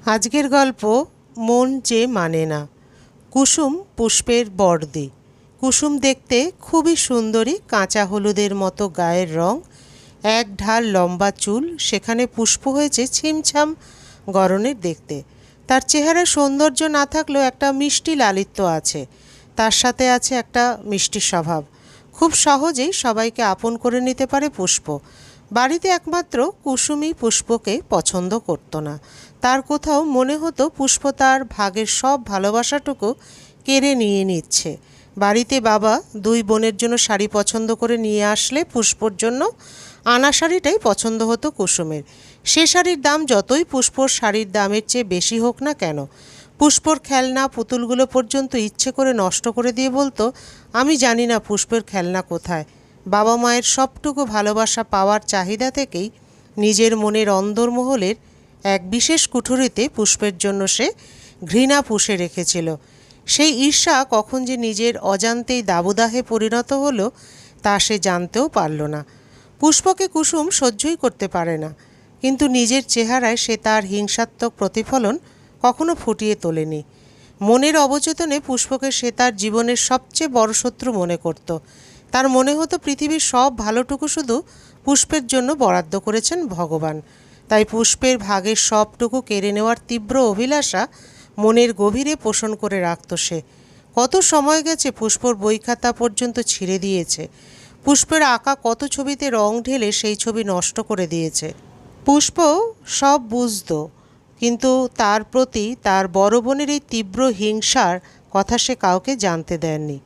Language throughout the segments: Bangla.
আজকের গল্প মন যে মানে না। কুসুম পুষ্পের বড়দি। কুসুম দেখতে খুবই সুন্দরী, কাঁচা হলুদের মতো গায়ের রং, এক ঢাল লম্বা চুল, সেখানে পুষ্প হয়েছে ছিমছাম গড়নের দেখতে। তার চেহারা সৌন্দর্য না থাকলেও একটা মিষ্টি লালিত্য আছে, তার সাথে আছে একটা মিষ্টি স্বভাব। খুব সহজেই সবাইকে আপন করে নিতে পারে পুষ্প। বাড়িতে একমাত্র কুসুমই পুষ্পকে পছন্দ করতো না। তার কোথাও মনে হতো পুষ্প তার ভাগের সব ভালোবাসাটুকু কেড়ে নিয়ে নিচ্ছে। বাড়িতে বাবা দুই বোনের জন্য শাড়ি পছন্দ করে নিয়ে আসলে পুষ্পর জন্য আনা শাড়িটাই পছন্দ হতো কুসুমের। সে শাড়ির দাম যতই পুষ্পর শাড়ির দামের চেয়ে বেশি হোক না কেন, পুষ্পর খেলনা পুতুলগুলো পর্যন্ত ইচ্ছে করে নষ্ট করে দিয়ে বলতো, আমি জানি না পুষ্পের খেলনা কোথায়। বাবা মায়ের সবটুকু ভালোবাসা পাওয়ার চাহিদা থেকেই নিজের মনের অন্দরমহলের এক বিশেষ কুঠুরিতে পুষ্পের জন্য সে ঘৃণা পুষে রেখেছিল। সেই ঈর্ষা কখন যে নিজের অজান্তেই দাবদাহে পরিণত হলো তা সে জানতেও পারল না। পুষ্পকে কুসুম সহ্যই করতে পারে না, কিন্তু নিজের চেহারায় সে তার হিংসাত্মক প্রতিফলন কখনো ফুটিয়ে তোলেনি। মনের অবচেতনে পুষ্পকে সে তার জীবনের সবচেয়ে বড় শত্রু মনে করত। তার মনে হতো পৃথিবীর সব ভালোটুকু শুধু পুষ্পের জন্য বরাদ্দ করেছেন ভগবান। তাই পুষ্পের ভাগের সবটুকু কেড়ে নেওয়ার তীব্র অভিলাষা মনের গভীরে পোষণ করে রাখত সে। কত সময় গেছে, পুষ্পর বই খাতা পর্যন্ত ছিঁড়ে দিয়েছে। পুষ্পের আঁকা কত ছবিতে রং ঢেলে সেই ছবি নষ্ট করে দিয়েছে। পুষ্প সব বুঝত, কিন্তু তার প্রতি তার বড় বোনের এই তীব্র হিংসার কথা সে কাউকে জানতে দেননি।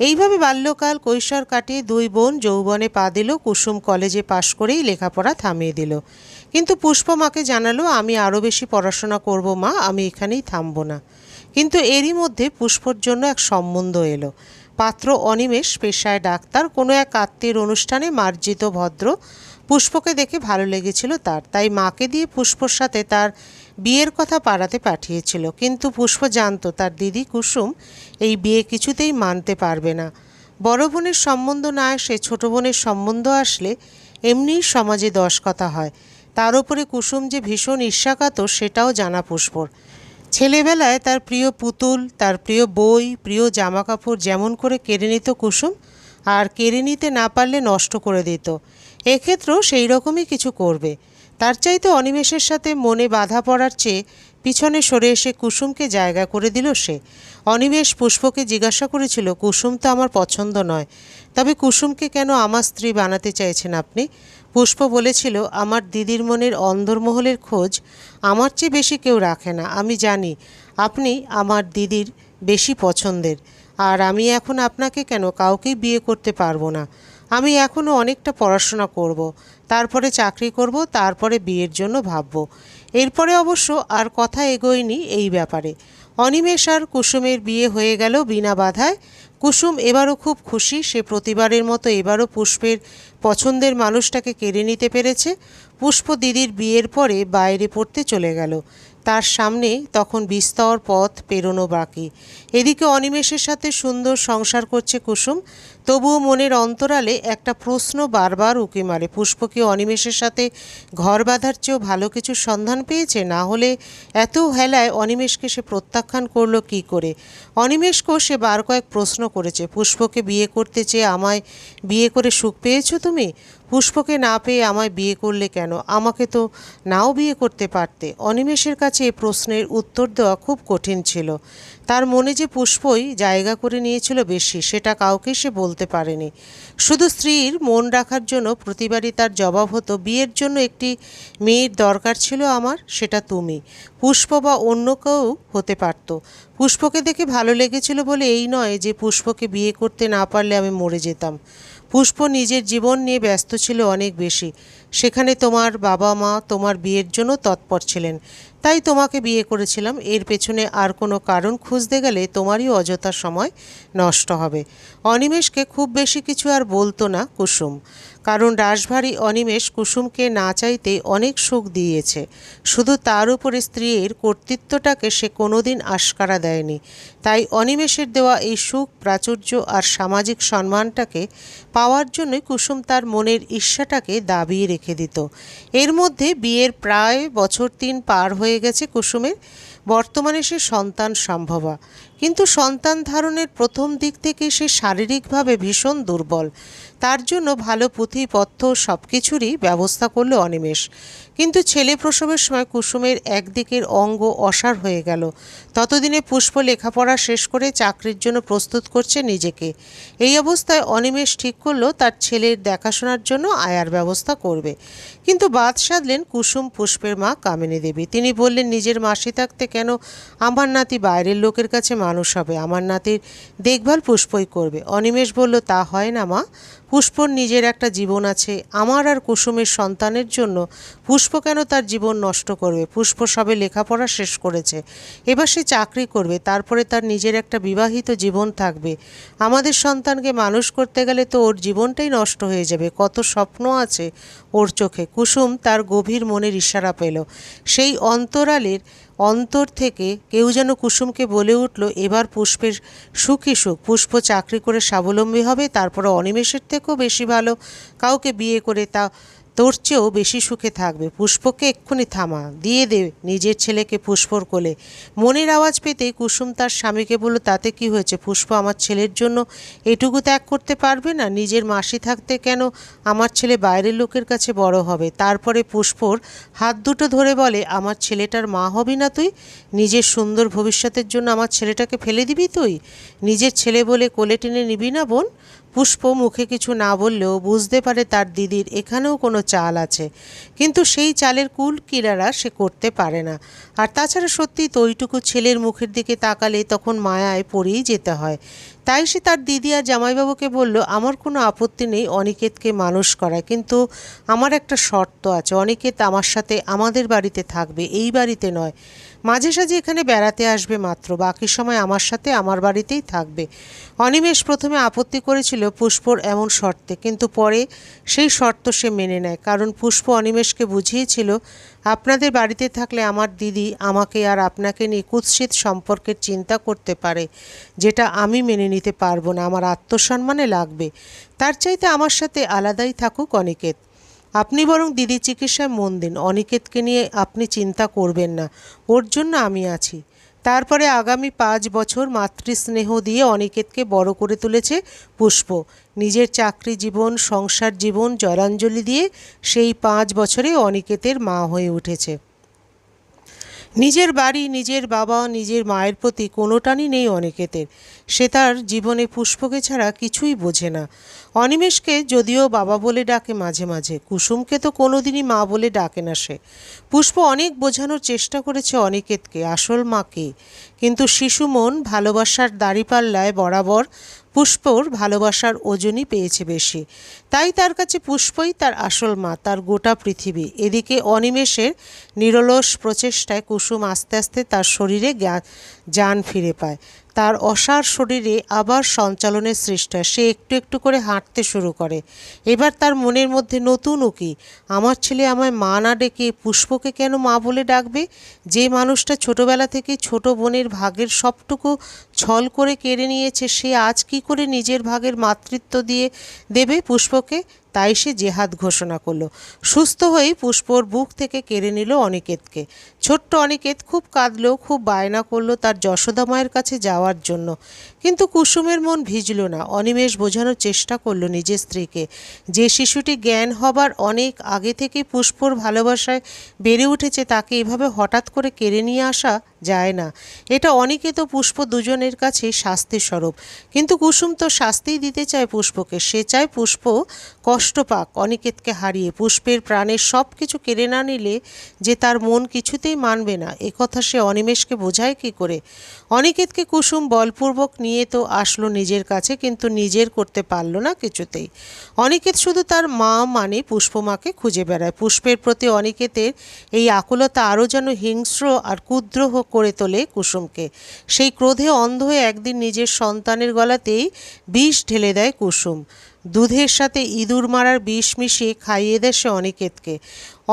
এইভাবে বাল্যকাল কৈশোর কাটিয়ে দুই বোন যৌবনে পা দিল। কুসুম কলেজে পাশ করেই লেখাপড়া থামিয়ে দিল, কিন্তু পুষ্প মাকে জানালো, আমি আরও বেশি পড়াশোনা করব মা, আমি এখানেই থামব না। কিন্তু এরই মধ্যে পুষ্পর জন্য এক সম্বন্ধ এলো। পাত্র অনিমেষ, পেশায় ডাক্তার, কোনো এক আত্মীয়ের অনুষ্ঠানে মার্জিত ভদ্র। পুষ্পকে দেখে ভালো লেগেছিল তার, তাই মাকে দিয়ে পুষ্পর সাথে তার বিয়ের কথা পাড়াতে পাঠিয়েছিল। কিন্তু পুষ্প জানতো তার দিদি কুসুম এই বিয়ে কিছুতেই মানতে পারবে না। বড় বোনের সম্বন্ধ না এসে ছোট বোনের সম্বন্ধ আসলে এমনিই সমাজে 10 কথা হয়। তার উপরে কুসুম যে ভীষণ ঈর্ষাকাতর সেটাও জানা পুষ্পর। ছেলেবেলায় তার প্রিয় পুতুল, তার প্রিয় বই, প্রিয় জামাকাপড় যেমন করে কেড়ে নিত কুসুম, আর কেড়ে নিতে না পারলে নষ্ট করে দিত, এক্ষেত্রেও সেই রকমই কিছু করবে। তার চাইতে অনিমেষের সাথে মনে বাধা পড়ার চেয়ে পিছনে সরে এসে কুসুমকে জায়গা করে দিল সে। অনিমেষ পুষ্পকে জিজ্ঞাসা করেছিল, কুসুম তো আমার পছন্দ নয়, তবে কুসুমকে কেন আমার স্ত্রী বানাতে চাইছেন আপনি? পুষ্প বলেছিল, আমার দিদির মনের অন্দরমহলের খোঁজ আমার চেয়ে বেশি কেউ রাখে না। আমি জানি আপনি আমার দিদির বেশি পছন্দের, আর আমি এখন আপনাকে কেন কাউকেই বিয়ে করতে পারবো না। আমি এখনও অনেকটা পড়াশোনা করব, তারপরে চাকরি করব, তারপরে বিয়ের জন্য ভাবব। এরপরে অবশ্য আর কথা এগোয়নি এই ব্যাপারে। অনিমেষ আর কুসুমের বিয়ে হয়ে গেল বিনা বাধায়। কুসুম এবারও খুব খুশি, সে প্রতিবারের মতো এবারও পুষ্পের পছন্দের মানুষটাকে কেড়ে নিতে পেরেছে। পুষ্প দিদির বিয়ের পরে বাইরে পড়তে চলে গেল। তার সামনে তখন বিস্তর পথ পেরোনো বাকি। এদিকে অনিমেষের সাথে সুন্দর সংসার করছে কুসুম, তবুও মনের অন্তরালে একটা প্রশ্ন বারবার উঁকি মারে, পুষ্প কি অনিমেষের সাথে ঘর বাঁধার চেয়েও ভালো কিছুর সন্ধান পেয়েছে? না হলে এত হেলায় অনিমেষকে সে প্রত্যাখ্যান করলো কী করে? অনিমেষকেও সে বার কয়েক প্রশ্ন করেছে, পুষ্পকে বিয়ে করতে চেয়ে আমায় বিয়ে করে সুখ পেয়েছো তুমি? পুষ্পকে না পেয়ে আমায় বিয়ে করলে কেন? আমাকে তো নাও বিয়ে করতে পারতে। অনিমেষের কাছে এই প্রশ্নের উত্তর দেওয়া খুব কঠিন ছিল। তার মনে যে পুষ্পই জায়গা করে নিয়েছিল বেশি, সেটা কাউকে সে বলতে পারেনি। শুধু স্ত্রীর মন রাখার জন্য প্রতিবারই তার জবাব হতো, বিয়ের জন্য একটি মেয়ের দরকার ছিল আমার, সেটা তুমি। পুষ্প বা অন্য কেউ হতে পারত। পুষ্পকে দেখে ভালো লেগেছিল বলে এই নয় যে পুষ্পকে বিয়ে করতে না পারলে আমি মরে যেতাম। পুষ্প নিজের জীবন নিয়ে ব্যস্ত ছিল অনেক বেশি। সেখানে তোমার বাবা মা তোমার বিয়ের জন্য তৎপর ছিলেন, তাই তোমাকে বিয়ে করেছিলাম। এর পেছনে আর কোনো কারণ খুঁজতে গেলে তোমারই অযথা সময় নষ্ট হবে। অনিমেষকে খুব বেশি কিছু আর বলতো না কুসুম, কারণ রাশভারী অনিমেষ কুসুমকে না চাইতেই অনেক সুখ দিয়েছে। শুধু তার উপরে স্ত্রীর কর্তৃত্বটাকে সে কোনোদিন আশকারা দেয়নি। তাই অনিমেষের দেওয়া এই সুখ, প্রাচুর্য আর সামাজিক সম্মানটাকে পাওয়ার জন্যই কুসুম তার মনের ঈর্ষাটাকে দাবিয়ে রেখে দিত। এর মধ্যে বিয়ের প্রায় বছর 3 পার হয়ে হয়ে গেছে কুসুমের। বর্তমানে সে সন্তান সম্ভবা, কিন্তু সন্তান ধারণের প্রথম দিক থেকে সে শারীরিকভাবে ভীষণ দুর্বল। তার জন্য ভালো পুঁথিপত্র সব কিছুরই ব্যবস্থা করলো অনিমেষ। কিন্তু ছেলে প্রসবের সময় কুসুমের একদিকের অঙ্গ অসাড় হয়ে গেল। ততদিনে পুষ্প লেখাপড়া শেষ করে চাকরির জন্য প্রস্তুত করছে নিজেকে। এই অবস্থায় অনিমেষ ঠিক করলো তার ছেলের দেখাশোনার জন্য আয়ার ব্যবস্থা করবে। কিন্তু বাদ সাধলেন কুসুম পুষ্পের মা কামিনী দেবী। তিনি বললেন, নিজের মাসি থাকতে কেন আমার নাতি বাইরের লোকের কাছে মানুষ হবে? আমার নাতির দেখভাল পুষ্পই করবে। অনিমেষ বলল, তা হয় না মা, পুষ্পর নিজের একটা জীবন আছে। আমার আর কুসুমের সন্তানের জন্য পুষ্প কেন তার জীবন নষ্ট করবে? পুষ্প সবে লেখাপড়া শেষ করেছে, এবার সে চাকরি করবে, তারপরে তার নিজের একটা বিবাহিত জীবন থাকবে। আমাদের সন্তানকে মানুষ করতে গেলে তো ওর জীবনটাই নষ্ট হয়ে যাবে। কত স্বপ্ন আছে ওর চোখে। কুসুম তার গভীর মনের ইশারা পেল। সেই অন্তরালের অন্তর থেকে কেউ যেন কুসুমকে বলে উঠল, এবার পুষ্পের সুখী সুখ। পুষ্প চাকরি করে স্বাবলম্বী হবে, তারপরে অনিমেষের থেকেও বেশি ভালো কাউকে বিয়ে করে তোর চেয়েও বেশি সুখে থাকবে। পুষ্পকে এক্ষুনি থামা, দিয়ে দে নিজের ছেলেকে পুষ্পর কোলে। মনের আওয়াজ পেতেই কুসুম তার স্বামীকে বলল, তাতে কি হয়েছে? পুষ্প আমার ছেলের জন্য এটুকু ত্যাগ করতে পারবে না? নিজের মাসি থাকতে কেন আমার ছেলে বাইরের লোকের কাছে বড় হবে? তারপরে পুষ্পর হাত দুটো ধরে বলে, আমার ছেলেটার মা হবি না তুই? নিজের সুন্দর ভবিষ্যতের জন্য আমার ছেলেটাকে ফেলে দিবি তুই? নিজের ছেলে বলে কোলে টেনে নিবি না বোন? পুষ্প মুখে কিছু না বললেও বুঝতে পারে তার দিদির এখানেও কোনো চাল আছে, কিন্তু সেই চালের কুল কিনারা সে করতে পারে না। আর তাছাড়া সত্যিই তো ওইটুকু ছেলের মুখের দিকে তাকালে তখন মায়ায় পড়েই যেতে হয়। তাই সে তার দিদি আর জামাইবাবুকে বলল, আমার কোনো আপত্তি নেই অনিকেতকে মানুষ করায়, কিন্তু আমার একটা শর্ত আছে। অনিকেত আমার সাথে আমাদের বাড়িতে থাকবে, এই বাড়িতে নয়। মাঝে সাঝে এখানে বেড়াতে আসবে মাত্র, বাকি সময় আমার সাথে আমার বাড়িতেই থাকবে। অনিমেষ প্রথমে আপত্তি করেছিল পুষ্পর এমন শর্তে, কিন্তু পরে সেই শর্ত সে মেনে নেয়। কারণ পুষ্প অনিমেষকে বুঝিয়েছিল, আপনাদের বাড়িতে থাকলে আমার দিদি আমাকে আর আপনাকে নিয়ে কুৎসিত সম্পর্কের চিন্তা করতে পারে, যেটা আমি মেনে নিতে পারবো না, আমার আত্মসম্মানে লাগবে। তার চাইতে আমার সাথে আলাদাই থাকুক অনিকেত। আপনি বরং দিদির চিকিৎসায় মন দিন, অনিকেতকে নিয়ে আপনি চিন্তা করবেন না, ওর জন্য আমি আছি। তারপরে আগামী 5 বছর মাতৃস্নেহ দিয়ে অনিকেতকে বড় করে তুলেছে পুষ্প। নিজের চাকরি জীবন, সংসার জীবন জলাঞ্জলি দিয়ে সেই 5 বছরে অনিকেতের মা হয়ে উঠেছে। নিজের বাড়ি, নিজের বাবা, নিজের মায়ের প্রতি কোনো টানই নেই অনিকেতের। সে তার জীবনে পুষ্পকে ছাড়া কিছুই বোঝে না। অনিমেষকে যদিও বাবা বলে ডাকে মাঝে মাঝে, কুসুমকে তো কোনোদিনই মা বলে ডাকে না সে। পুষ্প অনেক বোঝানোর চেষ্টা করেছে অনিকেতকে আসল মাকে, কিন্তু শিশু মন ভালোবাসার দাঁড়িপাল্লায় বরাবর পুষ্পর ভালোবাসার ওজনই পেয়েছে বেশি। তাই তার কাছে পুষ্পই তার আসল মা, তার গোটা পৃথিবী। এদিকে অনিমেষের নিরলস প্রচেষ্টায় কুসুম আস্তে আস্তে তার শরীরে জান ফিরে পায়। তার অসাড় শরীরে আবার সঞ্চালনের সৃষ্টি হয়। সে একটু একটু করে হাঁটতে শুরু করে। এবার তার মনের মধ্যে নতুন উকি, আমার ছেলে আমায় মা না ডেকে পুষ্পকে কেন মা বলে ডাকবে? যে মানুষটা ছোটবেলা থেকে ছোট বোনের ভাগের সবটুকু ছল করে কেড়ে নিয়েছে, সে আজ কি করে নিজের ভাগের মাতৃত্ব দিয়ে দেবে পুষ্পকে? তাই সে জেহাদ ঘোষণা করলো। সুস্থ হয়েই পুষ্পর বুক থেকে কেড়ে নিল অনিকেতকে। ছোট্ট অনিকেত খুব কাঁদলো, খুব বায়না করলো তার যশোদা মায়ের কাছে যাওয়ার জন্য, কিন্তু কুসুমের মন ভিজল না। অনিমেষ বোঝানোর চেষ্টা করলো নিজের স্ত্রীকে, যে শিশুটি জ্ঞান হবার অনেক আগে থেকে পুষ্পর ভালোবাসায় বেড়ে উঠেছে, তাকে এভাবে হঠাৎ করে কেড়ে নিয়ে আসা যায় না। এটা অনিকেত ও পুষ্প দুজনের কাছে শাস্তির স্বরূপ। কিন্তু কুসুম তো শাস্তিই দিতে চায় পুষ্পকে। সে চায় পুষ্প কষ্ট পাক অনিকেতকে হারিয়ে। পুষ্পের প্রাণের সব কিছু কেড়ে না নিলে যে তার মন কিছুতেই মানবে না, একথা সে অনিমেষকে বোঝায় কী করে? অনিকেতকে কুসুম বলপূর্বক নিয়ে তো আসলো নিজের কাছে, কিন্তু নিজের করতে পারল না কিছুতেই। অনিকেত শুধু তার মা মানে পুষ্পমাকে খুঁজে বেড়ায়। পুষ্পের প্রতি অনিকেতের এই আকুলতা আরও যেন হিংস্র আর ক্ষুদ্র করে তোলে কুসুমকে। সেই ক্রোধে অন্ধ হয়ে একদিন নিজের সন্তানের গলাতেই বিষ ঢেলে দেয় কুসুম। দুধের সাথে ইঁদুর মারার বিষ মিশিয়ে খাইয়ে দেয় সে অনিকেতকে।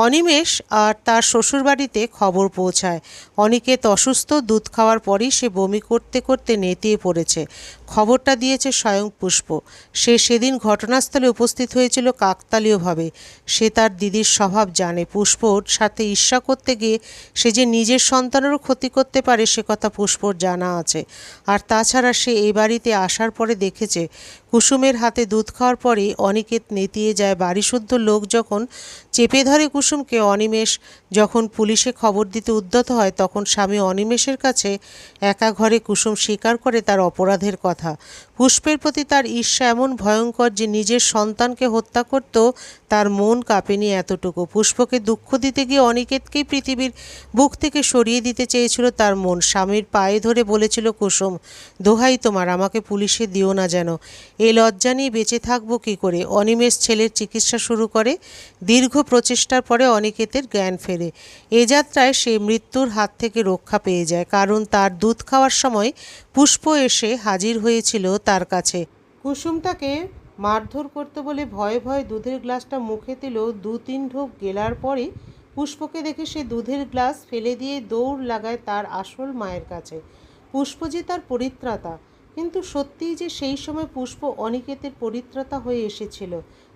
অনিমেষ আর তার শ্বশুরবাড়িতে খবর পৌঁছায় অনিকেত অসুস্থ। দুধ খাওয়ার পরই সে বমি করতে করতে নেতিয়ে পড়েছে। খবরটা দিয়েছে স্বয়ং পুষ্প। সে সেদিন ঘটনাস্থলে উপস্থিত হয়েছিল কাকতালীয়ভাবে। সে তার দিদির স্বভাব জানে। পুষ্পর সাথে ঈর্ষা করতে গিয়ে সে যে নিজের সন্তানেরও ক্ষতি করতে পারে সে কথা পুষ্পর জানা আছে। আর তাছাড়া সে এই বাড়িতে আসার পরে দেখেছে কুসুমের হাতে দুধ খাওয়ার পরেই অনিকেত নেতিয়ে যায়। বাড়িসুদ্ধ লোক যখন চেপে ধরে কুসুমকে, অনিমেষ যখন পুলিশে খবর দিতে উদ্যত হয়, তখন স্বামী অনিমেষের কাছে একা ঘরে কুসুম স্বীকার করে তার অপরাধের কথা। পুষ্পের প্রতি তার ঈর্ষা এমন ভয়ঙ্কর যে নিজের সন্তানকে হত্যা করতেও তার মন কাঁপেনি এতটুকু। পুষ্পকে দুঃখ দিতে গিয়ে অনিকেতকেই পৃথিবীর বুক থেকে সরিয়ে দিতে চেয়েছিল তার মন। স্বামীর পায়ে ধরে বলেছিল কুসুম, দোহাই তোমার, আমাকে পুলিশে দিও না যেন। এই লজ্জা নিয়ে বেঁচে থাকবো কী করে? অনিমেষ ছেলের চিকিৎসা শুরু করে। দীর্ঘ প্রচেষ্টার পরে অনিকেতের জ্ঞান ফেরে। এ যাত্রায় সে মৃত্যুর হাত থেকে রক্ষা পেয়ে যায়, কারণ তার দুধ খাওয়ার সময় পুষ্প এসে হাজির হয়েছিল তার কাছে। কুসুম তাকে মারধর করতে বলে ভয়ে ভয়ে দুধের গ্লাসটা মুখে দিল। 2-3 ঢোক গেলার পরে পুষ্পকে দেখে সে দুধের গ্লাস ফেলে দিয়ে দৌড় লাগায় তার আসল মায়ের কাছে। পুষ্প যে তার পরিত্রাতা, কিন্তু সত্যিই যে সেই সময় পুষ্প অনিকেতের পরিত্রাতা হয়ে এসেছিল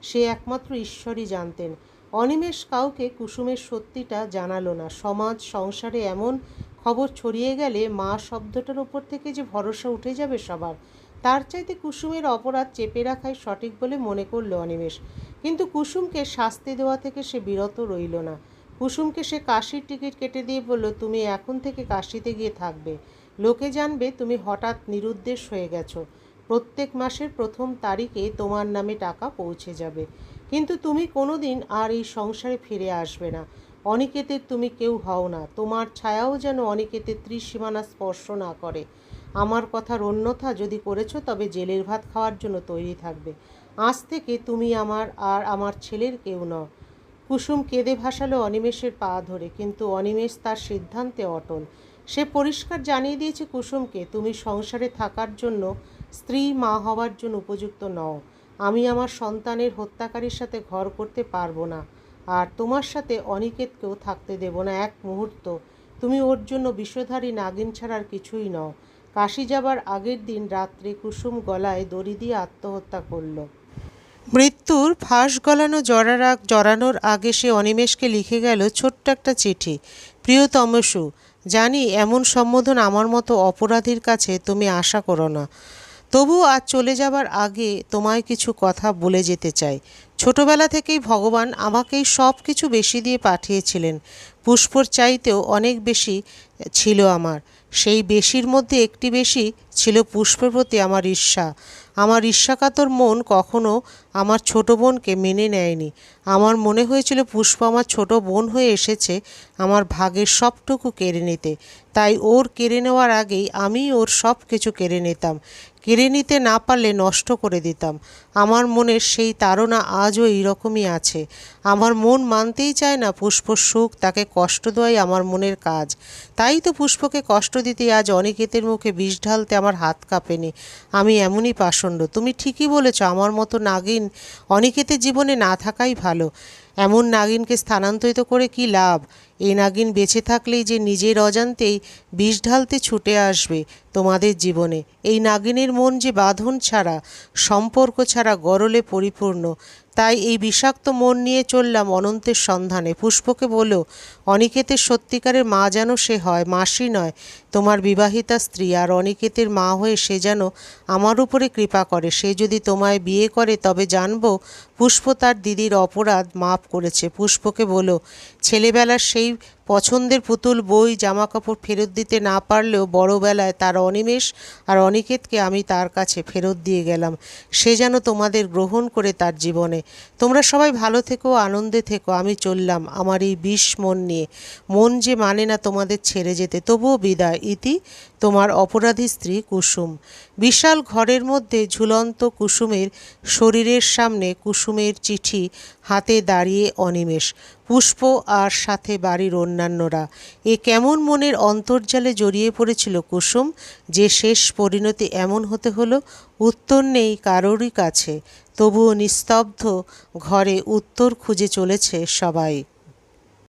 সে একমাত্র ঈশ্বরই জানতেন। অনিমেষ কাউকে কুসুমের সত্যিটা জানালো না। সমাজ সংসারে এমন খবর ছড়িয়ে গেলে মা শব্দটার ওপর থেকে যে ভরসা উঠে যাবে সবার, তার চাইতে কুসুমের অপরাধ চেপে রাখাই সঠিক বলে মনে করল অনিমেষ। কিন্তু কুসুমকে শাস্তি দেওয়া থেকে সে বিরত রইল না। কুসুমকে সে কাশির টিকিট কেটে দিয়ে বলল, তুমি এখন থেকে কাশিতে গিয়ে থাকবে। লোকে জানবে তুমি হঠাৎ নিরুদ্দেশ হয়ে গেছো। প্রত্যেক মাসের 1ম তারিখে তোমার নামে টাকা পৌঁছে যাবে, কিন্তু তুমি কোনোদিন আর এই সংসারে ফিরে আসবে না। অনিকেতের তুমি কেউ হও না। তোমার ছায়াও যেন অনিকেতের ত্রিসীমানা স্পর্শ না করে। আমার কথার অন্যথা যদি করেছো তবে জেলের ভাত খাওয়ার জন্য তৈরি থাকবে। আজ থেকে তুমি আমার আর আমার ছেলের কেউ নও। কুসুম কেঁদে ভাসালো অনিমেষের পা ধরে, কিন্তু অনিমেষ তার সিদ্ধান্তে অটল। সে পরিষ্কার জানিয়ে দিয়েছে কুসুমকে, তুমি সংসারে থাকার জন্য, স্ত্রী মা হওয়ার জন্য উপযুক্ত নও। আমি আমার সন্তানের হত্যাকারীর সাথে ঘর করতে পারবো না, আর তোমার সাথে অনিকেতকেও থাকতে দেব না এক মুহূর্ত। তুমি ওর জন্য বিষধারী নাগিন ছাড়ার কিছুই নও। কাশি যাবার আগের দিন রাত্রে কুসুম গলায় দড়ি দিয়ে আত্মহত্যা করল। মৃত্যুর ফাঁস গলানো জড়ানোর আগে সে অনিমেষকে লিখে গেল ছোট্ট একটা চিঠি। প্রিয়তমসু, জানি এমন সম্বোধন আমার মতো অপরাধীর কাছে তুমি আশা করো না, তবু আজ চলে যাবার আগে তোমায় কিছু কথা বলে যেতে চাই। ছোটবেলা থেকেই ভগবান আমাকেই সব কিছু বেশি দিয়ে পাঠিয়েছিলেন। পুষ্পর চাইতেও অনেক বেশি ছিল আমার। সেই বেশির মধ্যে একটি বেশি ছিল পুষ্পের প্রতি আমার ঈর্ষা। আমার ঈর্ষাকাতর মন কখনো আমার ছোট বোনকে মেনে নেয়নি। আমার মনে হয়েছিল পুষ্প আমার ছোট বোন হয়ে এসেছে আমার ভাগের সবটুকু কেড়ে নিতে। তাই ওর কেড়ে নেওয়ার আগেই আমি ওর সব কিছু কেড়ে নিতাম। কেড়ে নিতে না পারলে নষ্ট করে দিতাম। আমার মনের সেই তাড়না আজও এইরকমই আছে। আমার মন মানতেই চায় না পুষ্পর সুখ তাকে কষ্ট দেওয়াই আমার মনের কাজ। তাই তো পুষ্পকে কষ্ট দিতে আজ অনিকেতের মুখে বিষ ঢালতে আমার হাত কাঁপেনি। আমি এমনই পাষণ্ড। তুমি ঠিকই বলেছ, আমার মতো নাগিন অনিকেতের জীবনে না থাকাই ভালো। এমন নাগিনকে স্থানান্তরিত করে কি লাভ? এই নাগিন বেঁচে থাকলেই যে নিজের অজান্তেই বিষ ঢালতে ছুটে আসবে তোমাদের জীবনে। এই নাগিনের মন যে বাঁধন ছাড়া, সম্পর্ক ছাড়া গরলে পরিপূর্ণ। তাই এই বিষাক্ত মন নিয়ে চললাম অনন্তের সন্ধানে। পুষ্পকে বলো, অনিকেতের সত্যিকারের মা যেন সে হয়, মাসি নয়, তোমার বিবাহিতা স্ত্রী। আর অনিকেতের মা হয়ে সে যেন আমার উপরে কৃপা করে। সে যদি তোমায় বিয়ে করে তবে জানবো পুষ্প তার দিদির অপরাধ মাপ করেছে। পুষ্পকে বলো, ছেলেবেলার সেই পছন্দের পুতুল, বই, জামাকাপড় ফেরত দিতে না পারলেও বড়বেলায় তার অনিমেষ আর অনিকেতকে আমি তার কাছে ফেরত দিয়ে গেলাম। সে যেন তোমাদের গ্রহণ করে তার জীবনে। তোমরা সবাই ভালো থেকো, আনন্দে থেকো। আমি চললাম আমার এই বিষ মন নিয়ে। মন যে মানে না তোমাদের ছেড়ে যেতে। তবুও বিদায়। ইতি, তোমার অপরাধী স্ত্রী কুসুম। বিশাল ঘরের মধ্যে ঝুলন্ত কুসুমের শরীরের সামনে কুসুমের চিঠি হাতে দাঁড়িয়ে অনিমেষ, পুষ্প আর সাথে বাড়ির অন্যান্যরা। এ কেমন মনের অন্তর্জালে জড়িয়ে পড়েছিল কুসুম যে শেষ পরিণতি এমন হতে হলো? উত্তর নেই কারোরই কাছে। তবুও নিস্তব্ধ ঘরে উত্তর খুঁজে চলেছে সবাই।